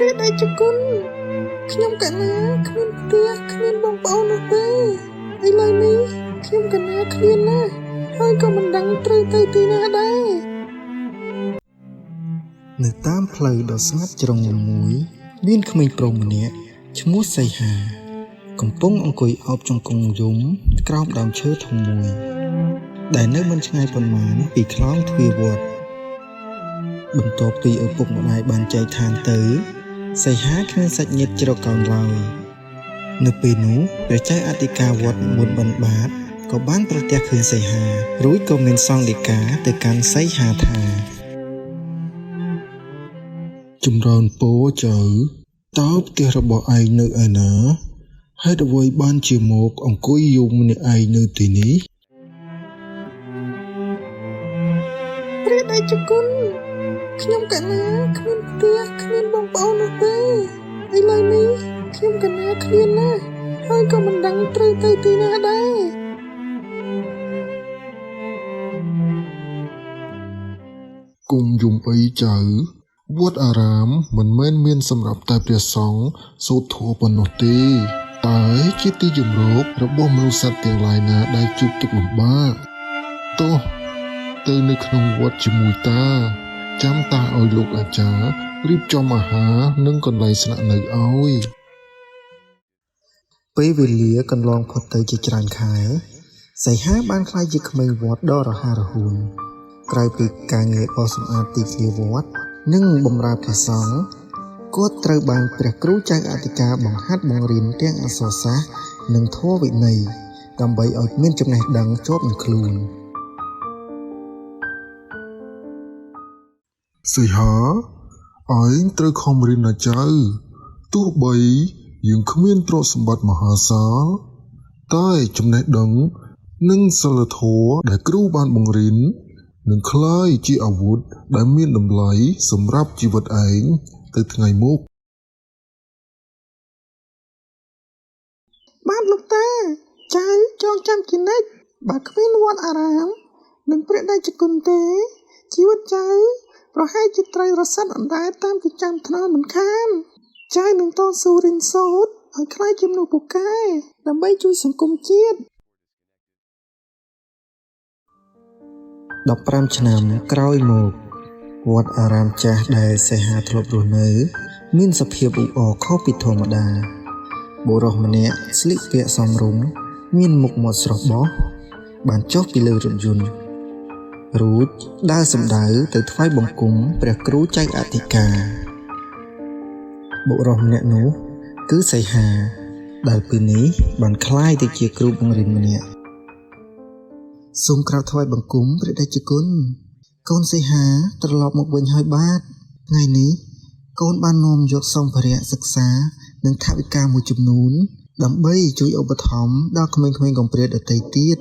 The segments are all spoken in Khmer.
ព្រះតេជគុណខ្ញុំកណាគ្មានផ្ទះគ្មានបងប្អូននោះទេឥឡូវនេះខ្ញុំកណាឃ្លានណាស់ហើយក៏មិនដឹងត្រូវទៅទីណាដែរនៅតាមផ្លូវដ៏ស្ងាត់ជ្រងមួយមានក្មេងប្រុសម្នាក់ឈ្មោះសីហាកំពុងអង្គុយអោបជង្គង់យំក្រោមដើមឈើធំមួយដែលនៅមិនឆ្ងាយប៉ុន្មានពីខ្លោងទ្វារវត្តបន្ទាប់ពីឪពុកម្ដាយបានចែកឋានទៅសីហាគ្មានសាច់ញាតិជ្រកកោនឡើយនៅពេលនោះព្រះចៅអធិការវត្តមុនបណ្ឌបាតក៏បានប្រទះឃើញសីហារួចក៏មានសង្ឃដីកាទៅកាន់សីហាថាចម្រើនពរចៅតើផ្ទះរបស់ឯងនៅឯណាហេតុអ្វីបានជាមកអង្គុយយំម្នាក់ឯងនៅទីនេះព្រះតេជគុណខ្ញុំកណាគ្មានផ្ទះគ្មានបងប្អូននោះទេឥឡូវនេះខ្ញុំកណាឃ្លានណាស់ហើយក៏មិនដឹងត្រូវទៅទីណាដែរគុំយំអីចៅវត្តអារាមមិនមែនមានសម្រាប់តែព្រះសង្ឃសូត្រធម៌ប៉ុណ្ណោះទេតែជាទីជម្រករបស់មនុស្សសត្វទាំងឡាយណាដែលជួបទុក្ខលំបាកទោះទៅនៅក្នុងវត្តជាមួយតាចាំតាឲ្យលោកអាចារ្យរៀបចំអាហារនិងកន្លែងស្នាក់នៅឲ្យពេលវេលាកន្លងផុតទៅជាច្រើនខែសីហាបានក្លាយជាក្មេងវត្តដ៏រហ័សរហួនក្រៅពីការងារបោសសម្អាតទីធ្លាវត្តនិងបម្រើព្រះសង្ឃគាត់ត្រូវបានព្រះគ្រូចៅអធិការបង្ហាត់បង្រៀនទាំងអក្សរសាស្ត្រនិងធម៌វិន័យដើម្បីឲ្យមានចំណេះដឹងជាប់នឹងខ្លួនសីហាឯងត្រូវខំរៀនណាចៅទោះបីយើងគ្មានទ្រព្យសម្បត្តិមហាសាលតែចំណេះដឹងនិងសិលធម៌ដែលគ្រូបានបង្រៀននឹងក្លាយជាអាវុធដែលមានតម្លៃសម្រាប់ជីវិតឯងទៅថ្ងៃមុខបាទលោកតាចៅចងចាំជានិច្ចបើគ្មានវត្តអារាមនិងព្រះតេជគុណទេជីវិតចៅប្រហែលជាត្រូវរសាត់អណ្ដែតតាមចិញ្ចើមថ្នល់មិនខានចៅនឹងតស៊ូរៀនសូត្រឲ្យក្លាយជាមនុស្សពូកែដើម្បីជួយសង្គមជាតិ15ឆ្នាំក្រោយមកវត្តអារាមចាស់ដែលសីហាធ្លាប់រស់នៅមានសភាពអ៊ូអរខុសពីធម្មតាបុរសម្នាក់ស្លៀកពាក់សមរម្យមានមុខមាត់ស្រស់បោះបានចុះពីលើរថយន្តរួចដើរសម្ដៅទៅថ្វាយបង្គំព្រះគ្រូចៅអធិការបុរសម្នាក់នោះគឺសីហាដែលពេលនេះបានក្លាយទៅជាគ្រូបង្រៀនម្នាក់សូមក្រាបថ្វាយបង្គំព្រះតេជគុណកូនសីហាត្រឡប់មកវិញហើយបាទថ្ងៃនេះកូនបាននាំយកសម្ភារៈសិក្សានិងថវិកាមួយចំនួនដើម្បីជួយឧបត្ថម្ភដល់ក្មេងៗកំព្រាដទៃទៀត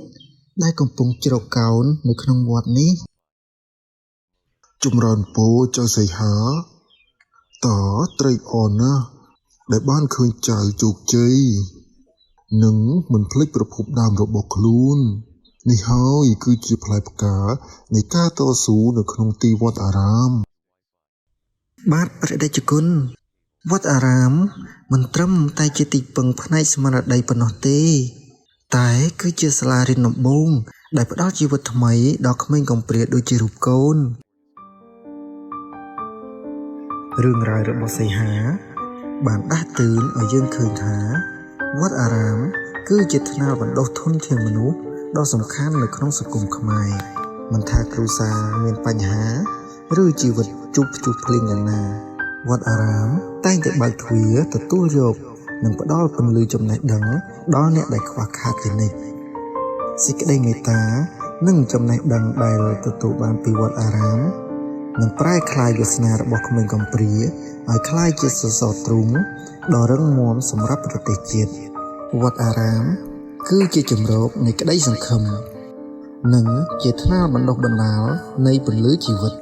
ដែលកំពុងជ្រកកោននៅក្នុងវត្តនេះចម្រើនពរចៅសីហាតើត្រេកអរណាស់ដែលបានឃើញចៅជោគជ័យនិងមិនភ្លេចប្រភពដើមរបស់ខ្លួននេះហើយគឺជាផ្លែផ្កានៃការតស៊ូនៅក្នុងទីវត្តអារាមបាទព្រះតេជគុណវត្តអារាមមិនត្រឹមតែជាទីពឹងផ្នែកស្មារតីប៉ុណ្ណោះទេតែគឺជាសាលារៀនដំបូងដែលផ្ដល់ជីវិតថ្មីដល់ក្មេងកំព្រាដូចជារូបកូនរឿងរ៉ាវរបស់សីហាបានដាស់តឿនឲ្យយើងឃើញថាវត្តអារាមគឺជាថ្នាលបណ្ដុះធនធានមនុស្សដ៏សំខាន់នៅក្នុងសង្គមខ្មែរមិនថាគ្រួសារមានបញ្ហាឬជីវិតជួបភ្ជួរភ្លៀងយ៉ាងណាវត្តអារាមតែងតែបើកទ្វារទទួលយកនិងផ្ដល់ពន្លឺចំណេះដឹងដល់អ្នកដែលខ្វះខាតជានិច្ចសេចក្តីមេត្តានិងចំណេះដឹងដែលទទួលបានពីវត្តអារាមនឹងប្រែក្លាយវាសនារបស់ក្មេងកំព្រាឲ្យក្លាយជាសសរទ្រូងដ៏រឹងមាំសម្រាប់ប្រទេសជាតិវត្តអារាមគឺជាជម្រកនៃក្តីសង្ឃឹមនិងជាថ្នាលបណ្ដុះបណ្ដាលនៃពន្លឺជីវិត